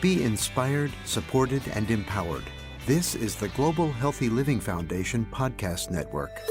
Be inspired, supported, and empowered. This is the Global Healthy Living Foundation podcast network.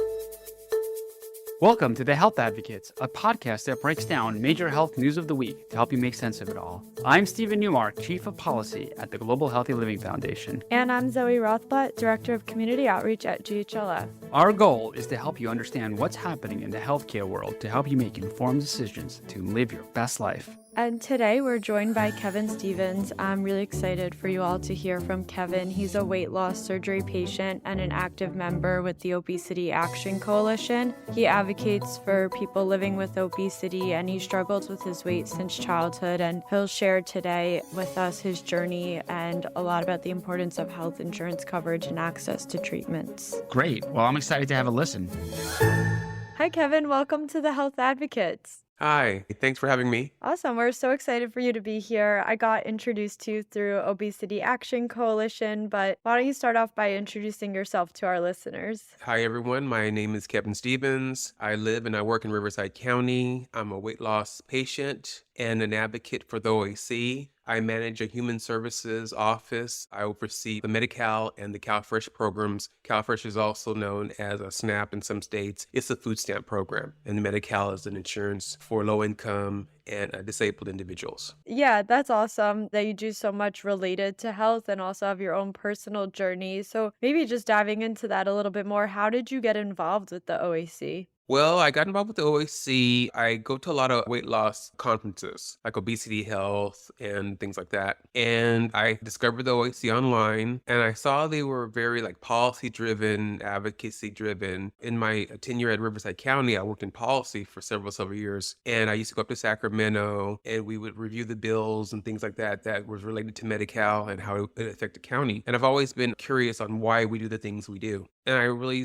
Welcome to The Health Advocates, a podcast that breaks down major health news of the week to help you make sense of it all. I'm Stephen Newmark, Chief of Policy at the Global Healthy Living Foundation. And I'm Zoe Rothblatt, Director of Community Outreach at GHLF. Our goal is to help you understand what's happening in the healthcare world to help you make informed decisions to live your best life. And today we're joined by Kevin Stevens. I'm really excited for you all to hear from Kevin. He's a weight loss surgery patient and an active member with the Obesity Action Coalition. He advocates for people living with obesity, and he struggles with his weight since childhood. And he'll share today with us his journey and a lot about the importance of health insurance coverage and access to treatments. Great. Well, I'm excited to have a listen. Hi, Kevin. Welcome to the Health Advocates. Hi, thanks for having me. Awesome. We're so excited for you to be here. I got introduced to you through Obesity Action Coalition, but why don't you start off by introducing yourself to our listeners? Hi, everyone. My name is Kevin Stevens. I live and I work in Riverside County. I'm a weight loss patient and an advocate for the OAC. I manage a human services office. I oversee the Medi-Cal and the CalFresh programs. CalFresh is also known as a SNAP in some states. It's a food stamp program, and the Medi-Cal is an insurance for low-income and disabled individuals. Yeah, that's awesome that you do so much related to health and also have your own personal journey. So maybe just diving into that a little bit more, how did you get involved with the OAC? Well, I got involved with the OAC. I go to a lot of weight loss conferences, like Obesity Health and things like that. And I discovered the OAC online, and I saw they were very policy-driven, advocacy-driven. In my tenure at Riverside County, I worked in policy for several years. And I used to go up to Sacramento, and we would review the bills and things like that that was related to Medi-Cal and how it affected the county. And I've always been curious on why we do the things we do. And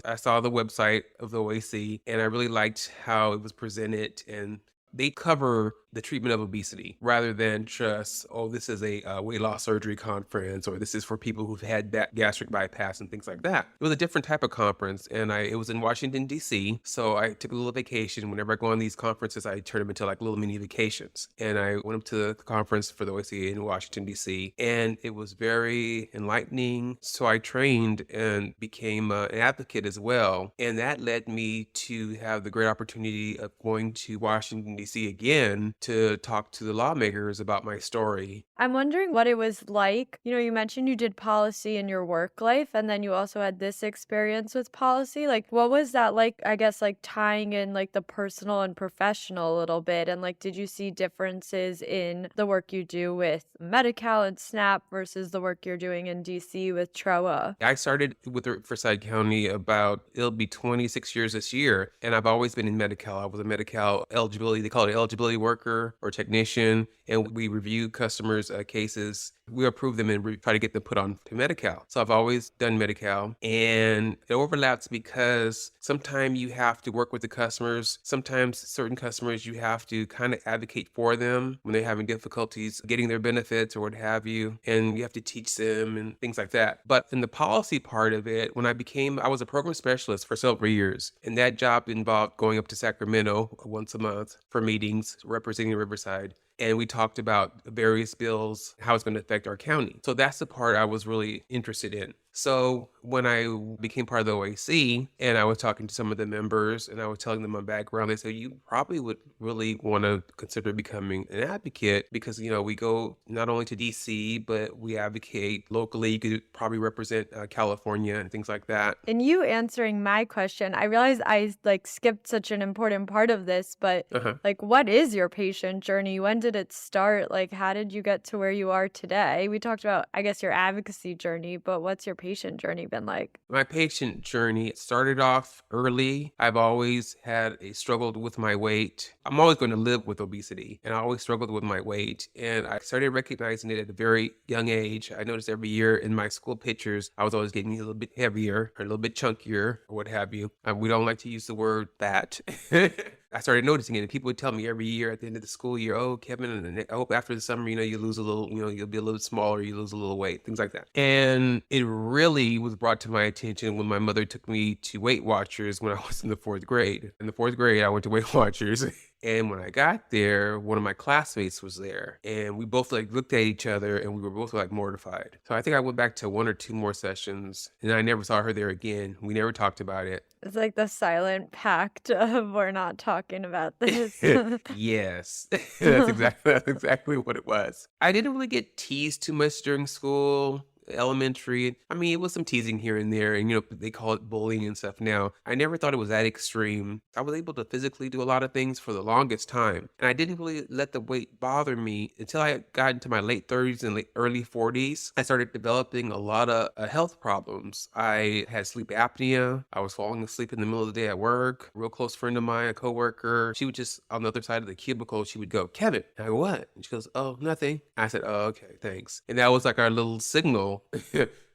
I saw the website of the OAC, and I really liked how it was presented, and they cover the treatment of obesity rather than just, this is a weight loss surgery conference, or this is for people who've had gastric bypass and things like that. It was a different type of conference, and it was in Washington, D.C., so I took a little vacation. Whenever I go on these conferences, I turn them into little mini vacations. And I went up to the conference for the OAC in Washington, D.C., and it was very enlightening. So I trained and became an advocate as well, and that led me to have the great opportunity of going to Washington, D.C. again to talk to the lawmakers about my story. I'm wondering what it was like. You mentioned you did policy in your work life, and then you also had this experience with policy. What was that like, I guess, tying in the personal and professional a little bit? And did you see differences in the work you do with Medi-Cal and SNAP versus the work you're doing in DC with TROA? I started with Riverside County it'll be 26 years this year, and I've always been in Medi-Cal. I was a Medi-Cal eligibility, they call it eligibility worker or technician, and we review customers' cases. We approve them and try to get them put on to Medi-Cal. So I've always done Medi-Cal, and it overlaps because sometimes you have to work with the customers. Sometimes certain customers, you have to kind of advocate for them when they're having difficulties getting their benefits or what have you, and you have to teach them and things like that. But in the policy part of it, I was a program specialist for several years, and that job involved going up to Sacramento once a month for meetings representing Riverside. And we talked about various bills, how it's going to affect our county. So that's the part I was really interested in. So when I became part of the OAC and I was talking to some of the members and I was telling them my background, they said, you probably would really want to consider becoming an advocate because, we go not only to DC, but we advocate locally. You could probably represent California and things like that. And you answering my question, I realized I skipped such an important part of this, but what is your patient journey? When did it start? How did you get to where you are today? We talked about, I guess, your advocacy journey, but what's your patient journey been like? My patient journey started off early. I've always struggled with my weight. I'm always going to live with obesity, and I always struggled with my weight. And I started recognizing it at a very young age. I noticed every year in my school pictures, I was always getting a little bit heavier or a little bit chunkier or what have you. We don't like to use the word fat. I started noticing it. And people would tell me every year at the end of the school year, oh, Kevin, and I hope after the summer, you lose a little, you'll be a little smaller, you lose a little weight, things like that. And it really was brought to my attention when my mother took me to Weight Watchers when I was in the 4th grade. In the 4th grade, I went to Weight Watchers. And when I got there, one of my classmates was there, and we both looked at each other, and we were both mortified. So I think I went back to 1 or 2 more sessions, and I never saw her there again. We never talked about it. It's like the silent pact of we're not talking about this. Yes, that's exactly what it was. I didn't really get teased too much during school. Elementary, I mean, it was some teasing here and there, and they call it bullying and stuff now. I never thought it was that extreme. I was able to physically do a lot of things for the longest time, and I didn't really let the weight bother me until I got into my late 30s and early 40s. I started developing a lot of health problems. I had sleep apnea. I was falling asleep in the middle of the day at work. A real close friend of mine, a coworker, she would just on the other side of the cubicle, she would go, "Kevin." And I go, "What?" And she goes, "Oh, nothing." I said, "Oh, okay, thanks." And that was our little signal.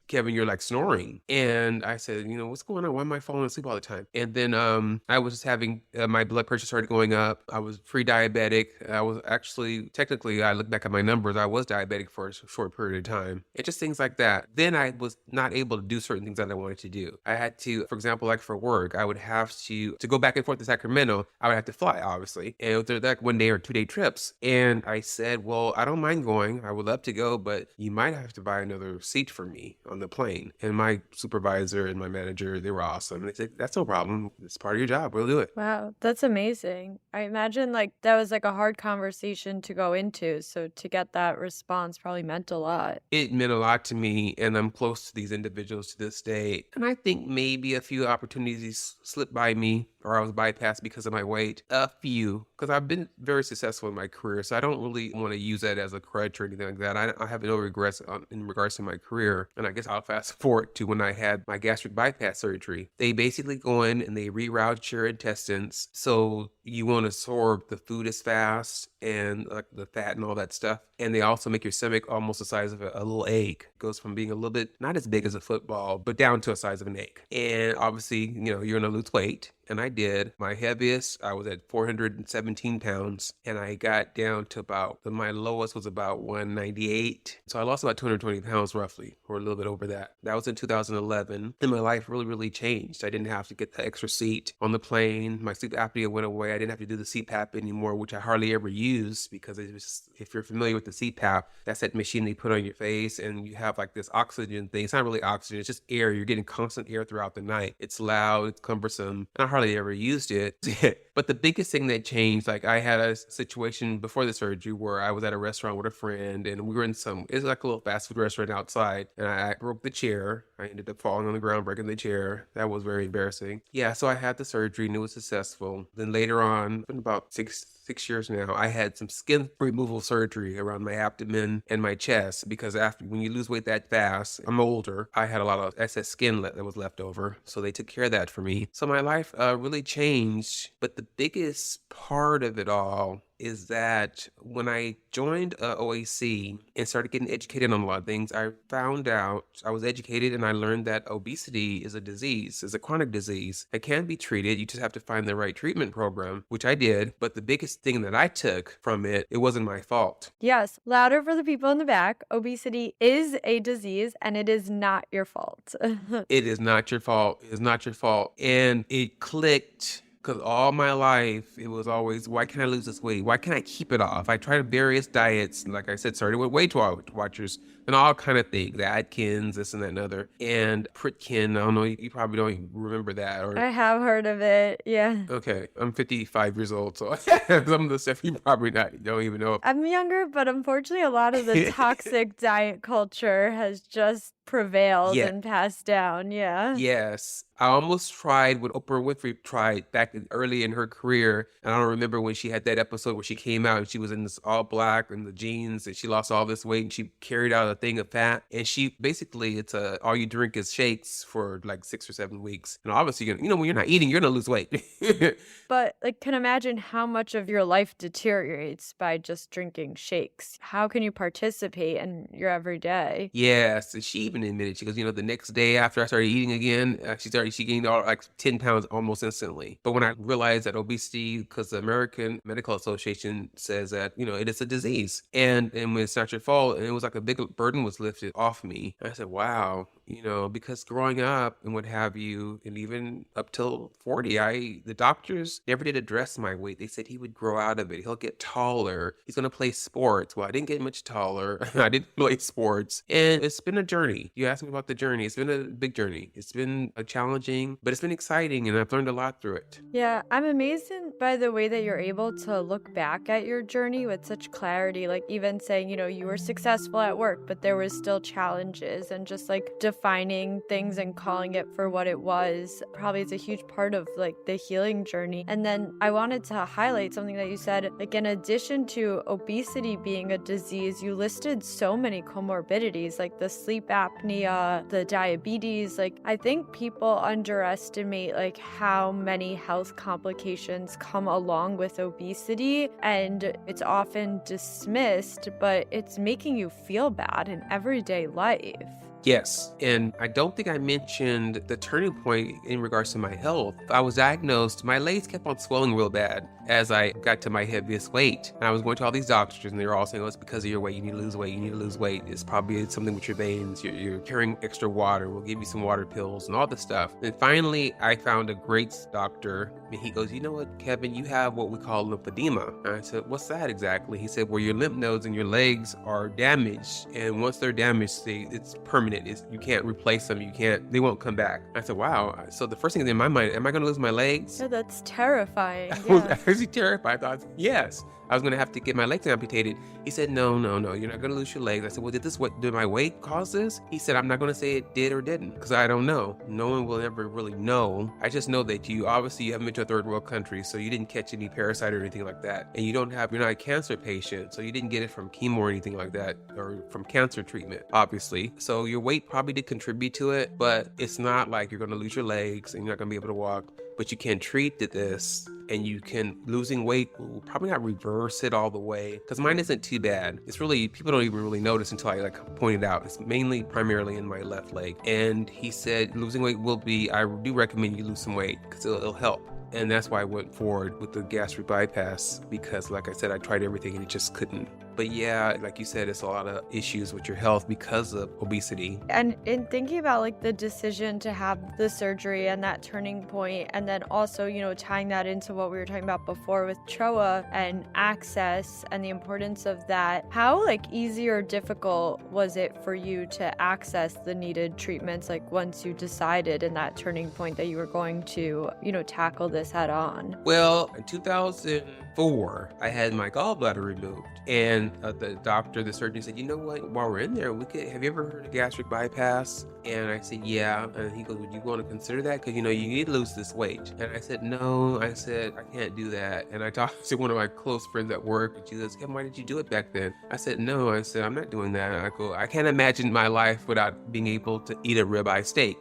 "Kevin, you're snoring." And I said, "What's going on? Why am I falling asleep all the time?" And then I was just having my blood pressure started going up. I was pre-diabetic. I was actually, technically, I look back at my numbers, I was diabetic for a short period of time. And just things like that. Then I was not able to do certain things that I wanted to do. I had to, for example, for work, I would have to go back and forth to Sacramento. I would have to fly, obviously. And they're 1 day or 2 day trips. And I said, "Well, I don't mind going. I would love to go, but you might have to buy another seat for me on the plane." And my supervisor and my manager, they were awesome. They said, "That's no problem. It's part of your job. We'll do it." Wow, that's amazing. I imagine that was a hard conversation to go into. So to get that response probably meant a lot. It meant a lot to me, and I'm close to these individuals to this day. And I think maybe a few opportunities slipped by me, or I was bypassed because of my weight. A few, because I've been very successful in my career, so I don't really want to use that as a crutch or anything like that. I have no regrets in regards to my career. And I guess I'll fast forward to when I had my gastric bypass surgery. They basically go in and they reroute your intestines so you won't absorb the food as fast and the fat and all that stuff. And they also make your stomach almost the size of a little egg. It goes from being a little bit, not as big as a football, but down to a size of an egg. And obviously, you're going to lose weight. And I did. My heaviest, I was at 417 pounds. And I got down to my lowest was about 198. So I lost about 220 pounds roughly, or a little bit over that. That was in 2011. And my life really, really changed. I didn't have to get the extra seat on the plane. My sleep apnea went away. I didn't have to do the CPAP anymore, which I hardly ever use because if you're familiar with the CPAP, that's that machine they put on your face and you have this oxygen thing. It's not really oxygen. It's just air. You're getting constant air throughout the night. It's loud. It's cumbersome. And I hardly ever used it. But the biggest thing that changed, I had a situation before the surgery where I was at a restaurant with a friend and we were it's a little fast food restaurant outside, and I broke the chair. I ended up falling on the ground, breaking the chair. That was very embarrassing. Yeah, so I had the surgery and it was successful. Then later on, in about 6 years now, I had some skin removal surgery around my abdomen and my chest because when you lose weight that fast, I'm older, I had a lot of excess skin that was left over. So they took care of that for me. So my life really changed. But the biggest part of it all is that when I joined OAC and started getting educated on a lot of things, I found out, I was educated and I learned that obesity is a disease, is a chronic disease. It can be treated. You just have to find the right treatment program, which I did. But the biggest thing that I took from it wasn't my fault. Yes, louder for the people in the back. Obesity is a disease and it is not your fault. It is not your fault. It is not your fault. And it clicked. Because all my life, it was always, why can't I lose this weight? Why can't I keep it off? I tried various diets. Like I said, started with Weight Watchers and all kind of things. Atkins, this and that and other. And Pritkin, I don't know, you probably don't even remember that. I have heard of it, yeah. Okay, I'm 55 years old, so some of the stuff you probably don't even know. I'm younger, but unfortunately a lot of the toxic diet culture has just prevailed and passed down, yeah. Yes. I almost tried what Oprah Winfrey tried back early in her career. And I don't remember when she had that episode where she came out and she was in this all black and the jeans and she lost all this weight and she carried out a thing of fat. And she basically, all you drink is shakes for 6 or 7 weeks. And obviously, when you're not eating, you're going to lose weight. But can imagine how much of your life deteriorates by just drinking shakes. How can you participate in your everyday? Yes. And she even admitted, she goes, the next day after I started eating again, she gained like 10 pounds almost instantly. But when I realized that obesity, because the American Medical Association says that, it is a disease and when it's not your fault, and it was like a big burden was lifted off me. And I said, wow, because growing up and what have you, and even up till 40, the doctors never did address my weight. They said he would grow out of it. He'll get taller. He's going to play sports. Well, I didn't get much taller. I didn't play sports. And it's been a journey. You asked me about the journey. It's been a big journey. It's been a challenging, but it's been exciting, and I've learned a lot through it. Yeah, I'm amazed by the way that you're able to look back at your journey with such clarity. Like even saying, you were successful at work, but there was still challenges, and just like defining things and calling it for what it was probably is a huge part of like the healing journey. And then I wanted to highlight something that you said, like in addition to obesity being a disease, you listed so many comorbidities like the sleep apnea, the diabetes. Like I think people underestimate like how many health complications come along with obesity, and it's often dismissed, but it's making you feel bad in everyday life. Yes, and I don't think I mentioned the turning point in regards to my health. I was diagnosed, my legs kept on swelling real bad as I got to my heaviest weight. And I was going to all these doctors, and they were all saying, it's because of your weight, you need to lose weight, you need to lose weight. It's probably something with your veins, you're carrying extra water, we'll give you some water pills and all this stuff. And finally, I found a great doctor, and he goes, you know what, Kevin, you have what we call lymphedema. And I said, what's that exactly? He said, well, your lymph nodes and your legs are damaged, and once they're damaged, it's permanent. You can't replace them. They won't come back. I said, wow. So the first thing in my mind, am I going to lose my legs? Yeah, that's terrifying. I was actually terrified. I thought, yes, I was going to have to get my legs amputated. He said, no, you're not going to lose your legs. I said, well, did my weight cause this? He said, I'm not going to say it did or didn't, because I don't know. No one will ever really know. I just know that you haven't been to a third world country, so you didn't catch any parasite or anything like that. And you're not a cancer patient, so you didn't get it from chemo or anything like that, or from cancer treatment, obviously. So your weight probably did contribute to it, but it's not like you're going to lose your legs and you're not going to be able to walk. But you can treat this, and losing weight will probably not reverse it all the way, because mine isn't too bad. It's really, people don't even really notice until I pointed out. It's primarily in my left leg. And he said losing weight I do recommend you lose some weight, because it'll help. And that's why I went forward with the gastric bypass, because like I said, I tried everything and it just couldn't. But yeah, like you said, it's a lot of issues with your health because of obesity. And in thinking about like the decision to have the surgery and that turning point, and then also, tying that into what we were talking about before with CHOA and access and the importance of that, how like easy or difficult was it for you to access the needed treatments, like once you decided in that turning point that you were going to, tackle this head on? Well, in 2004, I had my gallbladder removed. And the surgeon said, you know what, while we're in there, have you ever heard of gastric bypass? And I said, yeah. And he goes, would you want to consider that? Because, you need to lose this weight. And I said, no. I said, I can't do that. And I talked to one of my close friends at work, and she goes, Kevin, why did you do it back then? I said, no. I said, I'm not doing that. And I go, I can't imagine my life without being able to eat a ribeye steak.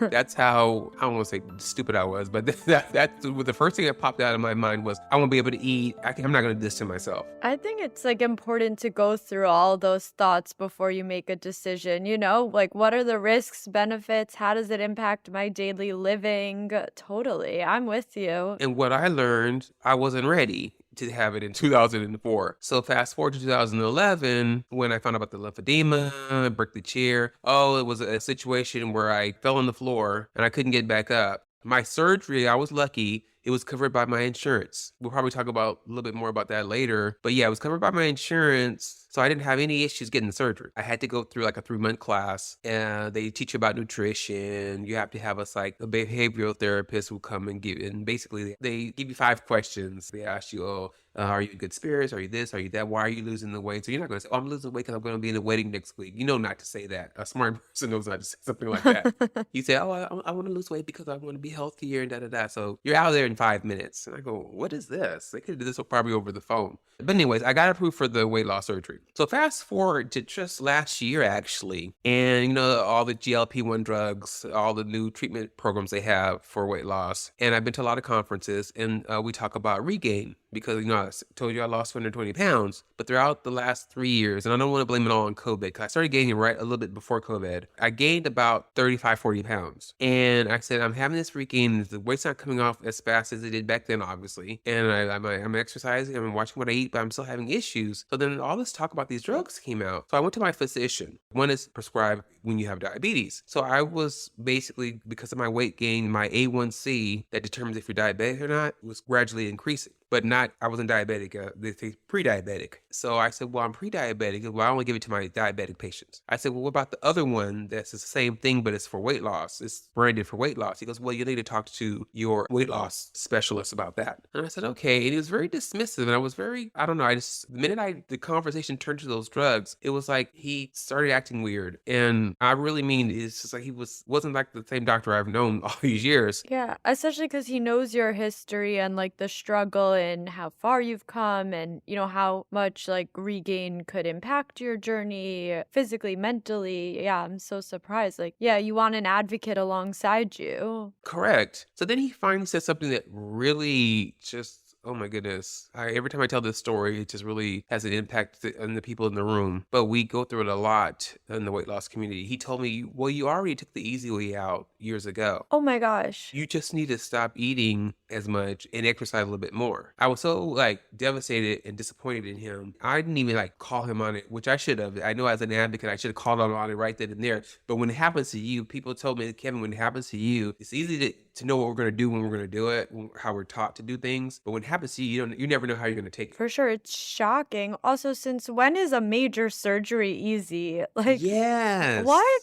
That's how, I don't want to say stupid I was, but that's the first thing that popped out of my mind was, I want to be able to eat. I'm not going to do this to myself. I think it's like important to go through all those thoughts before you make a decision, like what are the risks, benefits, how does it impact my daily living? Totally, I'm with you. And what I learned, I wasn't ready to have it in 2004. So fast forward to 2011, when I found out about the lymphedema, broke the chair. It was a situation where I fell on the floor and I couldn't get back up. My surgery, I was lucky. It was covered by my insurance. We'll probably talk about a little bit more about that later. But yeah, it was covered by my insurance. So I didn't have any issues getting the surgery. I had to go through like a 3-month class, and they teach you about nutrition. You have to have a behavioral therapist who come and basically they give you 5 questions. They ask you, are you in good spirits? Are you this? Are you that? Why are you losing the weight? So you're not going to say, I'm losing weight because I'm going to be in the wedding next week. You know not to say that. A smart person knows not to say something like that. You say, I want to lose weight because I want to be healthier and da-da-da. So you're out there in 5 minutes. And I go, what is this? They could do this probably over the phone. But anyways, I got approved for the weight loss surgery. So fast forward to just last year, actually, and all the GLP-1 drugs, all the new treatment programs they have for weight loss. And I've been to a lot of conferences, and we talk about regain. because, I told you I lost 120 pounds, but throughout the last 3 years, and I don't want to blame it all on COVID, because I started gaining right a little bit before COVID, I gained about 35, 40 pounds. And I said, I'm having this regain. The weight's not coming off as fast as it did back then, obviously. And I'm exercising, I'm watching what I eat, but I'm still having issues. So then all this talk about these drugs came out. So I went to my physician. One is prescribed when you have diabetes. So I was basically, because of my weight gain, my A1C that determines if you're diabetic or not was gradually increasing. But I wasn't diabetic, they say pre-diabetic. So I said, well, I'm pre-diabetic. Well, I only give it to my diabetic patients. I said, well, what about the other one that's the same thing, but it's for weight loss? It's branded for weight loss. He goes, well, you need to talk to your weight loss specialist about that. And I said, okay. And he was very dismissive. And I was I don't know, the minute the conversation turned to those drugs, it was like he started acting weird. And I really mean, it's just like he wasn't like the same doctor I've known all these years. Yeah, especially because he knows your history and like the struggle and how far you've come and, how much like regain could impact your journey physically, mentally. Yeah, I'm so surprised. Like, yeah, you want an advocate alongside you. Correct. So then he finally said something that really just, oh my goodness. Every time I tell this story, it just really has an impact on the people in the room. But we go through it a lot in the weight loss community. He told me, well, you already took the easy way out years ago. Oh my gosh. You just need to stop eating as much and exercise a little bit more. I was so devastated and disappointed in him. I didn't even call him on it, which I should have. I know as an advocate, I should have called him on it right then and there. But when it happens to you, people told me, Kevin, when it happens to you, it's easy to know what we're going to do when we're going to do it, how we're taught to do things. But when it happens to you, you never know how you're going to take it. For sure. It's shocking. Also, since when is a major surgery easy? Yes. What?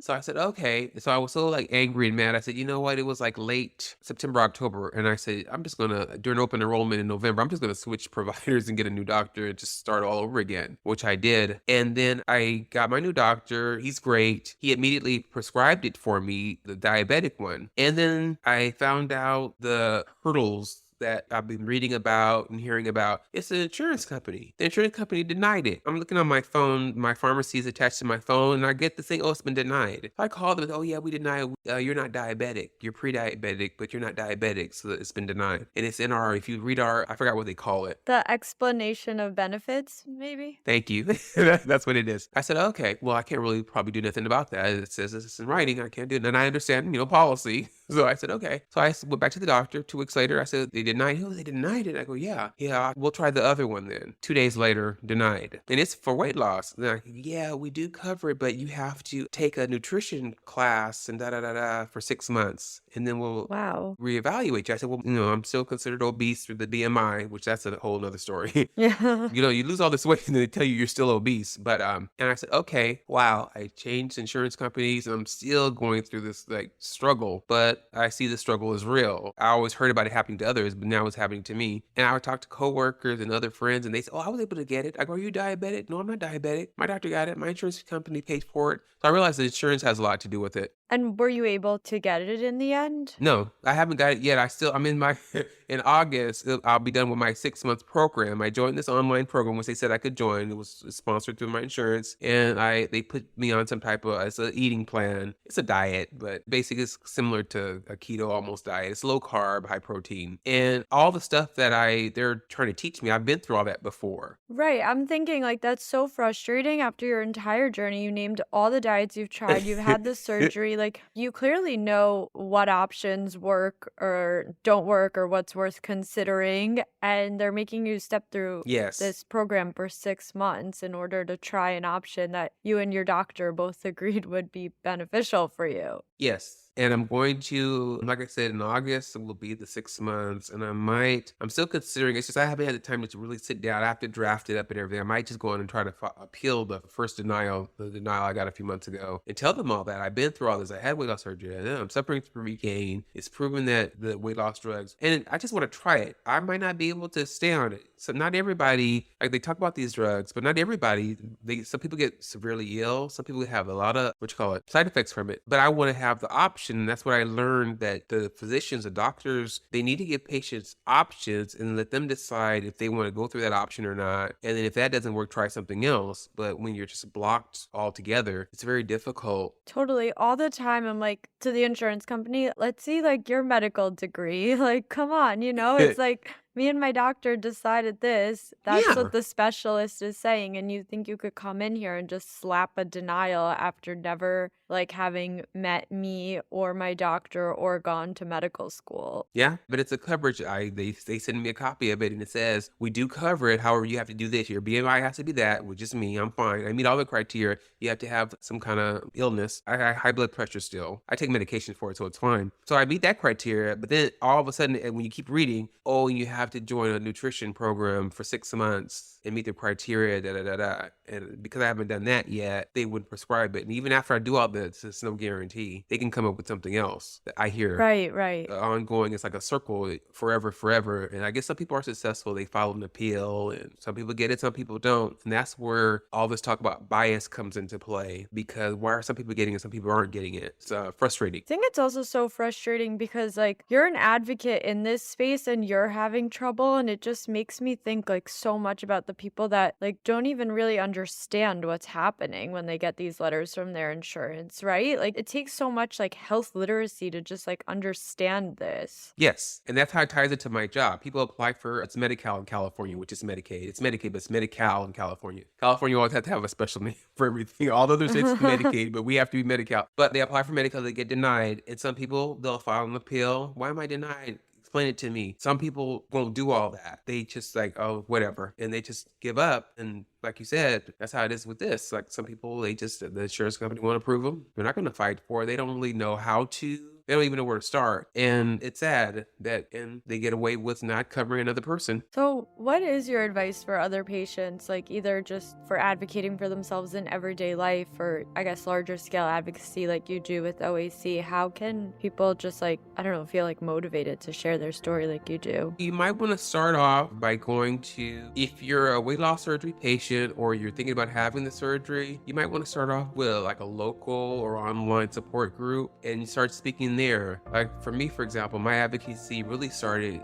So I said, okay. So I was so angry and mad. I said, you know what? It was late September, October. And I said, I'm just going to, during open enrollment in November, I'm just going to switch providers and get a new doctor and just start all over again, which I did. And then I got my new doctor. He's great. He immediately prescribed it for me, the diabetic one. And then I found out the hurdles that I've been reading about and hearing about. It's an insurance company. The insurance company denied it. I'm looking on my phone. My pharmacy is attached to my phone, and I get the thing, oh, it's been denied. I called them, oh yeah, we deny it. You're not diabetic. You're pre-diabetic, but you're not diabetic, so it's been denied. And it's in if you read I forgot what they call it. The explanation of benefits, maybe? Thank you. That's what it is. I said, okay, well, I can't really probably do nothing about that. It says it's in writing. I can't do it. And I understand, policy. So I said, okay. So I went back to the doctor 2 weeks later. I said, they denied it. Oh, they denied it. I go, yeah, we'll try the other one then. 2 days later, denied. And it's for weight loss. And they're like, yeah, we do cover it, but you have to take a nutrition class and for 6 months. And then we'll reevaluate you. I said, well, I'm still considered obese through the BMI, which that's a whole nother story. Yeah. You lose all this weight and then they tell you you're still obese. But, and I said, okay, wow, I changed insurance companies and I'm still going through this struggle, but I see the struggle is real. I always heard about it happening to others, but now it's happening to me. And I would talk to coworkers and other friends and they say, oh, I was able to get it. I go, are you diabetic? No, I'm not diabetic. My doctor got it. My insurance company paid for it. So I realized that insurance has a lot to do with it. And were you able to get it in the end? No, I haven't got it yet. I'm in in August, I'll be done with my 6-month program. I joined this online program, which they said I could join. It was sponsored through my insurance. And they put me on some type of, it's an eating plan. It's a diet, but basically it's similar to a keto almost diet. It's low carb, high protein. And all the stuff that they're trying to teach me, I've been through all that before. Right. I'm thinking that's so frustrating after your entire journey. You named all the diets you've tried. You've had the surgery. You clearly know what options work or don't work or what's worth considering. And they're making you step through this program for 6 months in order to try an option that you and your doctor both agreed would be beneficial for you. Yes. And I'm going to, like I said, in August, it will be the 6 months. And I'm still considering, it's just I haven't had the time to really sit down. I have to draft it up and everything. I might just go in and try to appeal the first denial I got a few months ago and tell them all that. I've been through all this. I had weight loss surgery. I'm suffering from regain. It's proven that the weight loss drugs, and I just want to try it. I might not be able to stay on it. So not everybody, they talk about these drugs, but not everybody, some people get severely ill. Some people have a lot of, side effects from it. But I want to have the option. And that's what I learned, that the physicians, the doctors, they need to give patients options and let them decide if they want to go through that option or not. And then if that doesn't work, try something else. But when you're just blocked altogether, it's very difficult. Totally. All the time, I'm to the insurance company, let's see your medical degree. Come on, it's me and my doctor decided this. That's Yeah. what the specialist is saying. And you think you could come in here and just slap a denial after never like having met me or my doctor or gone to medical school. Yeah, but it's a coverage. They send me a copy of it, and it says we do cover it. However, you have to do this. Your BMI has to be that, which is me. I'm fine. I meet all the criteria. You have to have some kind of illness. I have high blood pressure still. I take medication for it, so it's fine. So I meet that criteria. But then all of a sudden, and when you keep reading, oh, you have to join a nutrition program for 6 months and meet the criteria. And because I haven't done that yet, they wouldn't prescribe it. And even after I do all this, there's no guarantee. They can come up with something else that I hear. Right. Ongoing, it's like a circle forever. And I guess some people are successful. They follow an appeal, and some people get it, some people don't. And that's where all this talk about bias comes into play, because why are some people getting it, some people aren't getting it? It's frustrating. I think it's also so frustrating because like you're an advocate in this space and you're having trouble, and it just makes me think like so much about the people that like don't even really understand what's happening when they get these letters from their insurance, right? Like it takes so much like health literacy to just like understand this. Yes, and that's how it ties it to my job. People apply for, it's Medi-Cal in California, which is Medicaid. It's Medicaid, but it's Medi-Cal in California. California always has to have a special name for everything. All the other states it's Medicaid, but we have to be Medi-Cal. But they apply for Medi-Cal, they get denied. And some people, they'll file an appeal. Why am I denied? Explain it to me. Some people won't do all that. They just like, oh, whatever. And they just give up. And like you said, that's how it is with this. Like some people, the insurance company won't approve them. They're not going to fight for it. They don't really know how to. They don't even know where to start. And it's sad that they get away with not covering another person. So what is your advice for other patients, like either just for advocating for themselves in everyday life or I guess larger scale advocacy like you do with OAC? How can people just like, I don't know, feel like motivated to share their story like you do? You might want to start off by going to, if you're a weight loss surgery patient or you're thinking about having the surgery, you might want to start off with like a local or online support group and start speaking there. Like for me, for example, my advocacy really started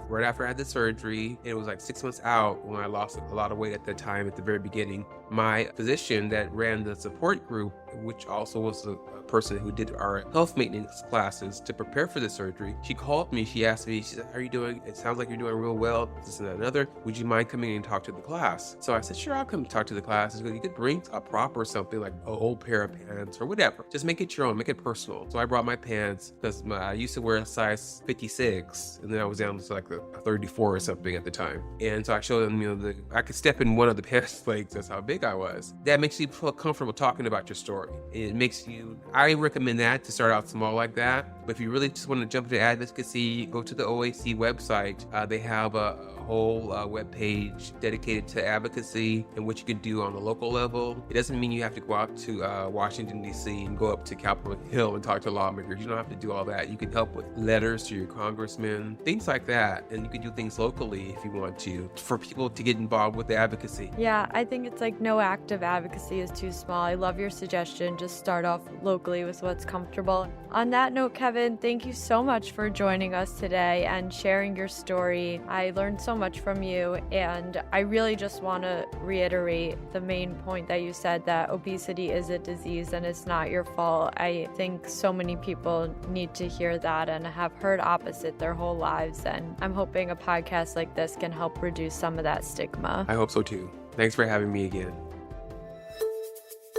right after I had the surgery. It was like 6 months out when I lost a lot of weight at the time, at the very beginning. My physician that ran the support group, which also was a person who did our health maintenance classes to prepare for the surgery, she called me. She asked me, she said, how are you doing? It sounds like you're doing real well. This and that and another. Would you mind coming in and talk to the class? So I said, sure, I'll come talk to the class. She goes, you could bring a prop or something like an old pair of pants or whatever. Just make it your own, make it personal. So I brought my pants because I used to wear a size 56 and then I was down to like a 34 or something at the time. And so I showed them, I could step in one of the pants legs. That's how big I was. That makes you feel comfortable talking about your story. It makes you, I recommend that to start out small like that. But if you really just want to jump into advocacy, go to the OAC website. They have a whole web page dedicated to advocacy and what you can do on the local level. It doesn't mean you have to go out to Washington, D.C. and go up to Capitol Hill and talk to lawmakers. You don't have to do all that. You can help with letters to your congressman, things like that. And you can do things locally if you want to, for people to get involved with the advocacy. Yeah, I think it's like no act of advocacy is too small. I love your suggestion. Just start off locally with what's comfortable. On that note, Kevin, thank you so much for joining us today and sharing your story. I learned so much from you, and I really just want to reiterate the main point that you said, that obesity is a disease and it's not your fault. I think so many people need to hear that and have heard opposite their whole lives, and I'm hoping a podcast like this can help reduce some of that stigma. I hope so too. Thanks for having me again.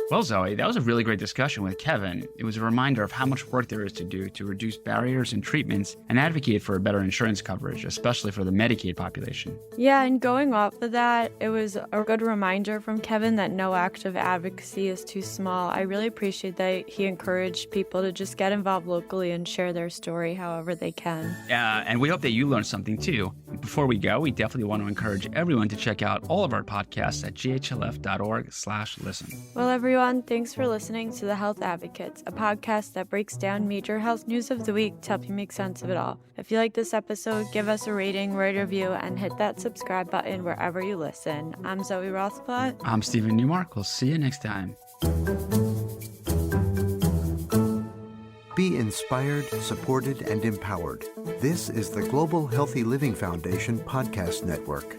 Well, Zoe, that was a really great discussion with Kevin. It was a reminder of how much work there is to do to reduce barriers and treatments and advocate for better insurance coverage, especially for the Medicaid population. Yeah, and going off of that, it was a good reminder from Kevin that no act of advocacy is too small. I really appreciate that he encouraged people to just get involved locally and share their story however they can. And we hope that you learned something too. Before we go, we definitely want to encourage everyone to check out all of our podcasts at ghlf.org/listen. Well, everyone, thanks for listening to The Health Advocates, a podcast that breaks down major health news of the week to help you make sense of it all. If you like this episode, give us a rating, write a review, and hit that subscribe button wherever you listen. I'm Zoe Rothblatt. I'm Stephen Newmark. We'll see you next time. Be inspired, supported, and empowered. This is the Global Healthy Living Foundation Podcast Network.